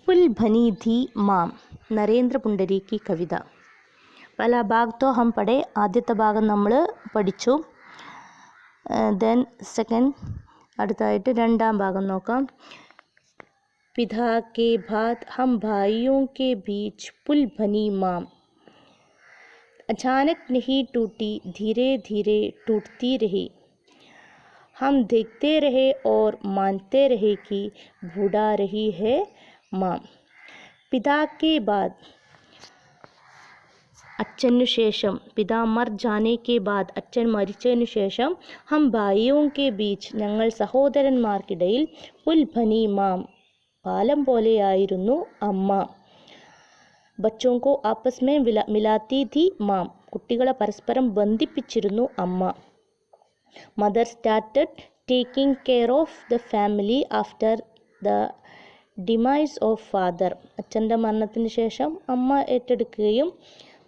पुल भनी थी माँ, നരേന്ദ്ര പുണ്ടരീക്ക് കവിത. പല ഭാഗത്തോ ഹം പഠേ. ആദ്യത്തെ ഭാഗം നമ്മൾ പഠിച്ചു. ദെൻ സെക്കൻഡ് അടുത്തായിട്ട് രണ്ടാം ഭാഗം നോക്കാം. पिता के बाद हम भाइयों के बीच पुल बनी माँ, अचानक नहीं टूटी धीरे धीरे टूटती रही. हम देखते रहे और मानते रहे कि बूढ़ा रही है माँ. पिता के बाद അച്ഛനു ശേഷം, പിതാ മർ ജാനെ കെ ബാദ്, അച്ഛൻ മരിച്ചതിനു ശേഷം, ഹം ഭായിയോं के बीच ഞങ്ങൾ സഹോദരന്മാർക്കിടയിൽ, പുൽ ബനി മാം പാലം പോലെയായിരുന്നു അമ്മ. ബച്ചോं को आपस में मिलाती थी മാം, കുട്ടികളെ പരസ്പരം ബന്ധിപ്പിച്ചിരുന്നു അമ്മ. Mother started taking care of the family after the demise of father, അച്ഛൻ്റെ മരണത്തിന് ശേഷം അമ്മ ഏറ്റെടുക്കുകയും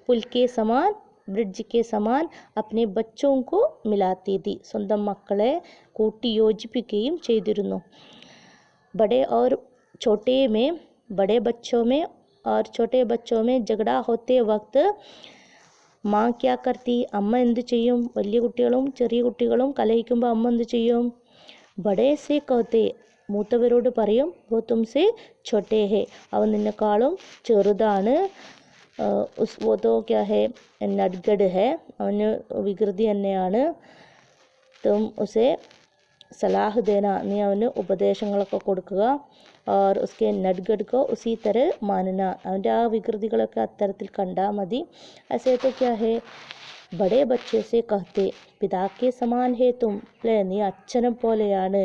പുൽ കെ സമാൻ ബ്രിഡ്ജ് കെ സമാൻ അപ്നെ ബച്ചോं को मिलाती थी, സ്വന്തം മക്കളെ കൂട്ടി യോജിപ്പിക്കുകയും ചെയ്തിരുന്നു. बड़े और छोटे में, बड़े बच्चों में और छोटे बच्चों में झगड़ा होते वक्त മാ ക്യാ കർത്തി, അമ്മ എന്ത് ചെയ്യും? വലിയ കുട്ടികളും ചെറിയ കുട്ടികളും കലഹിക്കുമ്പോൾ അമ്മ എന്ത് ചെയ്യും? ബഡേ സേ കഹത്തെ, മൂത്തവരോട് പറയും, വോ തുംസേ ഛോട്ടേ ഹേ, അവൻ നിന്നെക്കാളും ചെറുതാണ്. വോ തോ ക്യാ ഹേ, നഡ്ഗഡ് ഹേ, അവന് വികൃതി തന്നെയാണ്. തും ഉസേ സലാഹ് ദേന, നീ അവന് ഉപദേശങ്ങളൊക്കെ കൊടുക്കുക. और उसके नटगढ़ को उसी तरह मानना, അവൻ്റെ ആ വികൃതികളൊക്കെ അത്തരത്തിൽ കണ്ടാൽ മതി. ऐसे तो क्या है, बड़े बच्चे से कहते पिता के समान है तुम, അല്ലേ, നീ അച്ഛനെ പോലെയാണ്.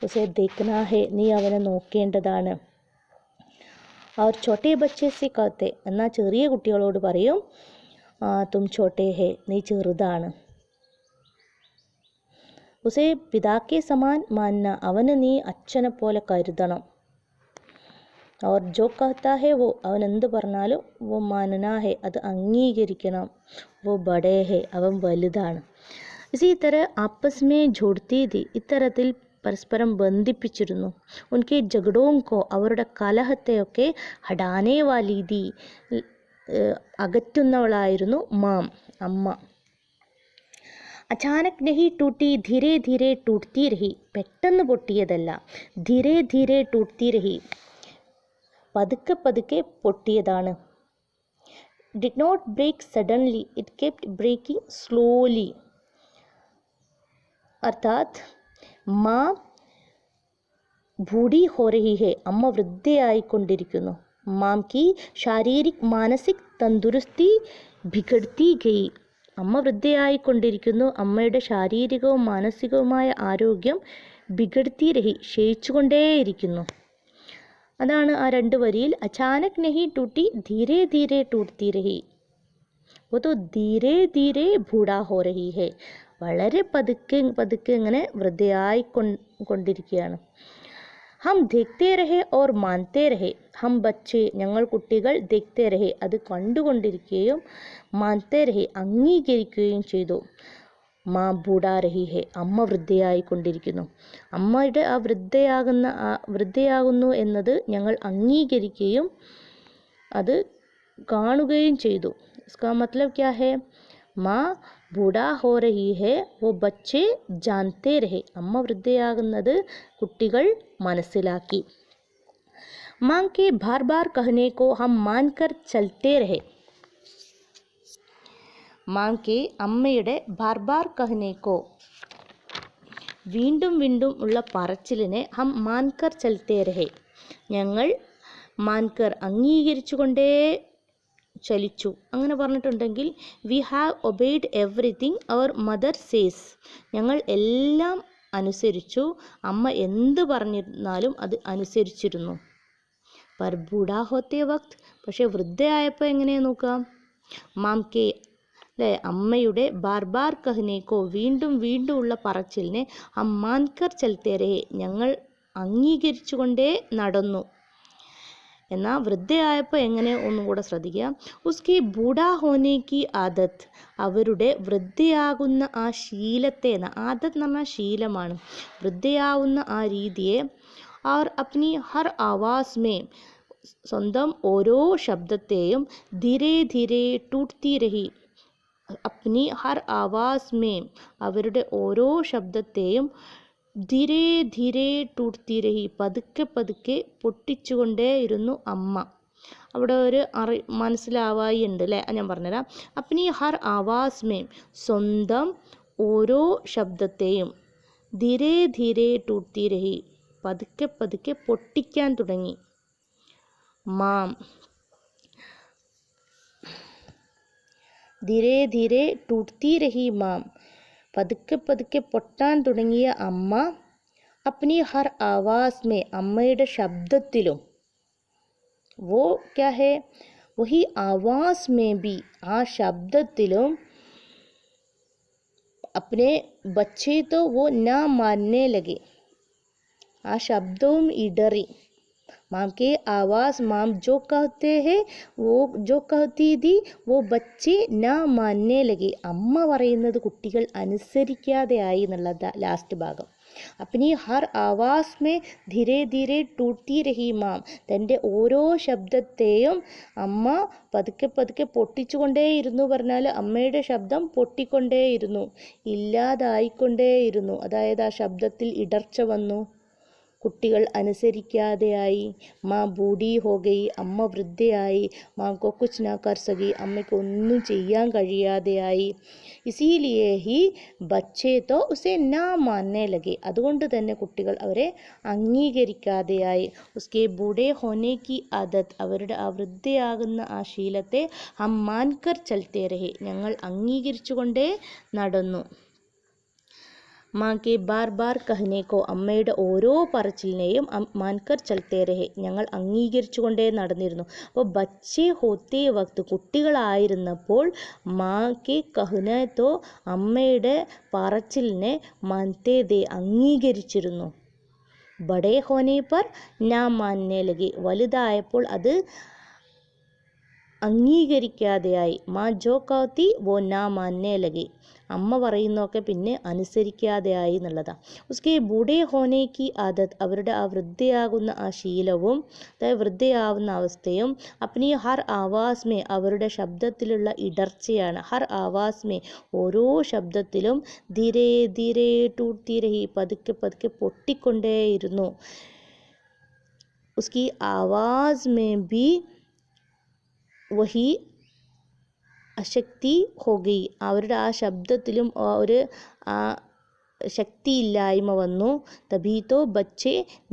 उसे देखना है, നീ അവനെ നോക്കേണ്ടതാണ്. और छोटे बच्चे से कहते, എന്നാൽ ചെറിയ കുട്ടികളോട് പറയും, തും ഛോട്ടേ ഹേ, നീ ചെറുതാണ്. ഉസേ പിതാക്കെ സമാൻ മാന്ന, അവന് നീ അച്ഛനെ പോലെ കരുതണം. और जो कहता है वो, അവൻ എന്ത് പറഞ്ഞാലും, वो मानना है, അത് അംഗീകരിക്കണം. वो बड़े है, അവൻ വലുതാണ്. इसी तरह आपस में जोड़ती थी, ഇത്തരത്തിൽ പരസ്പരം ബന്ധിപ്പിച്ചിരുന്നു. ഉൻകെ ജഗഡോं को, അവരുടെ കലഹത്തെയൊക്കെ ഹടാനെ വാലി दी, അകറ്റുന്നവളായിരുന്നു മാം, അമ്മ. അചാനക് നഹി ടൂട്ടി ധീരെ ധീരെ ടൂട്ട്ത്തി രഹി, പെട്ടെന്ന് പൊട്ടിയതല്ല. ധീരെ ധീരെ ടൂട്ട്ത്തി രഹി, പതുക്കെ പതുക്കെ പൊട്ടിയതാണ്. Did not break suddenly, it kept breaking slowly. അർത്ഥാത് മാ ബൂഢി ഹോ രഹി ഹെ, അമ്മ വൃദ്ധയായിക്കൊണ്ടിരിക്കുന്നു. മാം കി ശാരീരിക് മാനസിക് തന്ദുരുസ്തി ബിഗഡ്ത്തി ഗയി, അമ്മ വൃദ്ധയായിക്കൊണ്ടിരിക്കുന്നു. അമ്മയുടെ ശാരീരികവും മാനസികവുമായ ആരോഗ്യം ബിഗഡ്ത്തി രഹി, ക്ഷയിച്ചുകൊണ്ടേയിരിക്കുന്നു. അതാണ് ആ രണ്ട് വരിയിൽ അചാനക് നഹി ടൂട്ടി ധീരെ ധീരെ ടൂട്ട്ത്തി രഹി, वो तो ധീരെ ധീരെ ബൂഢാ ഹോ രഹി ഹെ, വളരെ പതുക്കെ പതുക്കെ ഇങ്ങനെ വൃദ്ധയായിക്കൊണ്ടിരിക്കുകയാണ്. ഹം ദേഖ്തേ രഹെ ഓർ മാൻതേ രഹെ, ഹം ബച്ചെ, ഞങ്ങൾ കുട്ടികൾ, ദേഖ്തേ രഹെ, അത് കണ്ടുകൊണ്ടിരിക്കുകയും, മാൻതേ രഹെ, അംഗീകരിക്കുകയും ചെയ്തു. മാ ബൂഢാ രഹി ഹെ, അമ്മ വൃദ്ധയായിക്കൊണ്ടിരിക്കുന്നു. അമ്മയുടെ ആ വൃദ്ധയാകുന്നു എന്നത് ഞങ്ങൾ അംഗീകരിക്കുകയും അത് കാണുകയും ചെയ്തു. इसका मतलब क्या है, മാ ബൂഢാ ഹോ രഹി ഹെ വോ ബച്ചെ ജാൻതേ രഹെ, അമ്മ വൃദ്ധയാകുന്നത് കുട്ടികൾ മനസ്സിലാക്കി. മാം കെ ബാർ ബാർ കഹനെ കോ ഹം മാൻകർ ചൽത്തേ രഹെ, മാം കെ, അമ്മയുടെ, ബാർ ബാർ കഹനെ കോ, വീണ്ടും വീണ്ടും ഉള്ള പറച്ചിലിനെ, ഹം മാൻകർ ചൽത്തേ രഹെ, ഞങ്ങൾ, മാൻകർ, അംഗീകരിച്ചുകൊണ്ടേ ചലിച്ചു. അങ്ങനെ പറഞ്ഞിട്ടുണ്ടെങ്കിൽ, we have obeyed everything our mother says, ഞങ്ങൾ എല്ലാം അനുസരിച്ചു, അമ്മ എന്ത് പറഞ്ഞിരുന്നാലും അത് അനുസരിച്ചിരുന്നു. പർ ബൂഢാ ഹോത്തെ വക്ത്, പക്ഷേ വൃദ്ധയായപ്പോൾ എങ്ങനെയാണ് നോക്കാം, മാം കെ, അല്ലേ, അമ്മയുടെ, ബാർ ബാർ കഹ്നേക്കോ, വീണ്ടും വീണ്ടും ഉള്ള പറച്ചിലിനെ, ഹം മാൻകർ ചൽത്തേ രഹെ, ഞങ്ങൾ അംഗീകരിച്ചുകൊണ്ടേ നടന്നു. എന്നാൽ വൃദ്ധയായപ്പോൾ എങ്ങനെ ഒന്നും കൂടെ ശ്രദ്ധിക്കുക. ഉസ്കി ബൂഢാ ഹോനെ കി ആദത്ത്, അവരുടെ വൃദ്ധയാകുന്ന ആ ശീലത്തെ, ആദത്ത് എന്ന് പറഞ്ഞാൽ ശീലമാണ്, വൃദ്ധയാവുന്ന ആ രീതിയെ, और अपनी हर आवाज़ में സ്വന്തം ഓരോ ശബ്ദത്തെയും ധീരെ ധീരെ ടൂട്ട്തി രഹി, അപ്നി ഹർ ആവാസ് മേ, അവരുടെ ഓരോ ശബ്ദത്തെയും ധീരെ ധീരെ ടൂട്ട്തി രഹി, പതുക്കെ പതുക്കെ പൊട്ടിച്ചുകൊണ്ടേയിരുന്നു അമ്മ. അവിടെ ഒരു മനസ്സിലാവായി ഉണ്ട് അല്ലേ, ഞാൻ പറഞ്ഞുതരാം. അപ്നി ഹർ ആവാസ് മേ, സ്വന്തം ഓരോ ശബ്ദത്തെയും ധീരെ ധീരെ ടൂട്ട്തി രഹി, പതുക്കെ പതുക്കെ പൊട്ടിക്കാൻ തുടങ്ങി. മാം, ധീരെ ധീരെ ടൂട്ട്തി രഹി മാം, പതുക്കെ പതുക്കെ പൊട്ടാൻ തുടങ്ങിയ അമ്മ. അപ്നി ഹർ ആവാസ് മേ, അമ്മയുടെ ശബ്ദത്തിലും. വോ ക്യാ ഹേ, വഹി ആവാസ് മേ ബി, ആ ശബ്ദത്തിലും. അപ്നെ ബच्चे तो वो ना मानने लगे, ആ ശബ്ദവും ഇടറി. माम के आवाज़, माम जो कहते हैं वो जो कहती थी वो बच्चे ना मानने लगे, അമ്മ പറയുന്നത് കുട്ടികൾ അനുസരിക്കാതെ ആയി എന്നുള്ളത് ലാസ്റ്റ് ഭാഗം. അപ്നി ഹർ ആവാസ് മേ ധീരെ ധീരെ ടൂട്ട്തി രഹി മാം, തൻ്റെ ഓരോ ശബ്ദത്തെയും അമ്മ പതുക്കെ പതുക്കെ പൊട്ടിച്ചുകൊണ്ടേയിരുന്നു. പറഞ്ഞാൽ അമ്മയുടെ ശബ്ദം പൊട്ടിക്കൊണ്ടേയിരുന്നു, ഇല്ലാതായിക്കൊണ്ടേയിരുന്നു. അതായത് ആ ശബ്ദത്തിൽ ഇടർച്ച വന്നു, കുട്ടികൾ അനുസരിക്കാതെയായി. മാ ബൂഢി ഹോ ഗയി, അമ്മ വൃദ്ധയായി. മാം കോ കുച്ച് നാ കർ സകി, അമ്മയ്ക്ക് ഒന്നും ചെയ്യാൻ കഴിയാതെയായി. ഇസീലിയേ ഹി ബच्चे तो उसे ना मानने लगे, അതുകൊണ്ട് തന്നെ കുട്ടികൾ അവരെ അംഗീകരിക്കാതെയായി. ഉസ്കെ ബൂഢേ ഹോനെ കി ആദത്ത്, അവരുടെ ആ വൃദ്ധയാകുന്ന ആ ശീലത്തെ ഹം മാൻകർ ചൽത്തേ രഹേ, ഞങ്ങൾ അംഗീകരിച്ചുകൊണ്ടേ നടന്നു. മാ കെ ബാർ ബാർ കഹനെ കോ, അമ്മയുടെ ഓരോ പറച്ചിലിനെയും മാൻകർ ചൽത്തേ രഹേ, ഞങ്ങൾ അംഗീകരിച്ചുകൊണ്ടേ നടന്നിരുന്നു. അപ്പോൾ ബच्चे ഹോത്തേ വക്ത്, കുട്ടികളായിരുന്നപ്പോൾ മാ കെ കഹനെ തോ, അമ്മയുടെ പറച്ചിലിനെ മാൻതേ ദേ, അംഗീകരിച്ചിരുന്നു. ബഡേ ഹോനെ പർ നാ മാൻനെ ലഗെ, വലുതായപ്പോൾ അത് അംഗീകരിക്കാതെയായി. മാ ജോ കഹത്തി വോ നാ മാൻനെ ലഗെ, അമ്മ പറയുന്നതൊക്കെ പിന്നെ അനുസരിക്കാതെയായി എന്നുള്ളതാണ്. ഉസ്കെ ബൂഢേ ഹോനെ കി ആദത്ത്, അവരുടെ ആ വൃദ്ധയാകുന്ന ആ ശീലവും, അതായത് വൃദ്ധയാവുന്ന അവസ്ഥയും. അപ്നി ഹർ ആവാസ് മേ, അവരുടെ ശബ്ദത്തിലുള്ള ഇടർച്ചയാണ്. ഹർ ആവാസ് മേ, ഓരോ ശബ്ദത്തിലും. ധീരെ ധീരെ ടൂട്ട്തി രഹി, പതുക്കെ പതുക്കെ പൊട്ടിക്കൊണ്ടേയിരുന്നു. ഉസ്കി ആവാസ് മേ ബി വഹി അശക്തി ഹോ ഗയി, അവരുടെ ആ ശബ്ദത്തിലും ഒരു ശക്തിയില്ലായ്മ വന്നു. തബീ തോ ബच्चे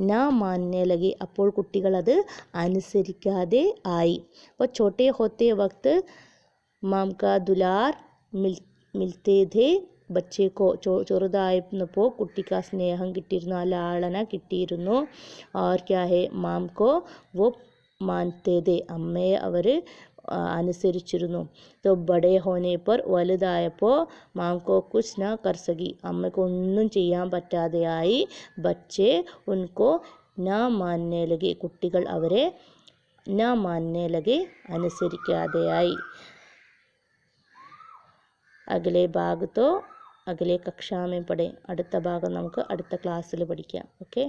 നാ മാൻനെ ലഗെ, അപ്പോൾ കുട്ടികൾ അത് അനുസരിക്കാതെ ആയി. അപ്പോൾ ഛോട്ടേ ഹോത്തേ വക്ത് മാം കാ ദുലാർ മിൽത്തേ ഥേ ബच्चे-കോ, ചെറുതായിരുന്നപ്പോൾ കുട്ടിക്ക് ആ സ്നേഹം കിട്ടിയിരുന്നു, ആ ലാളന കിട്ടിയിരുന്നു. और क्या है, മാം കോ വോ മാൻതേ ഥേ, അമ്മയെ അവർ അനുസരിച്ചിരുന്നു. तो बड़े होने पर, വലുതായപ്പോൾ മാം കോ കുച്ച് നാ കർ സകി, അമ്മയ്ക്ക് ഒന്നും ചെയ്യാൻ പറ്റാതെയായി. ബच्चे ഉൻകോ നാ മാൻനെ ലഗെ, കുട്ടികൾ അവരെ നാ മാൻനെ ലഗെ, അനുസരിക്കാതെയായി. അഗലെ ഭാഗ് തോ അഗലെ കക്ഷാ മേ പഠേ, അടുത്ത ഭാഗം നമുക്ക് അടുത്ത ക്ലാസ്സിൽ പഠിക്കാം. ഓക്കെ.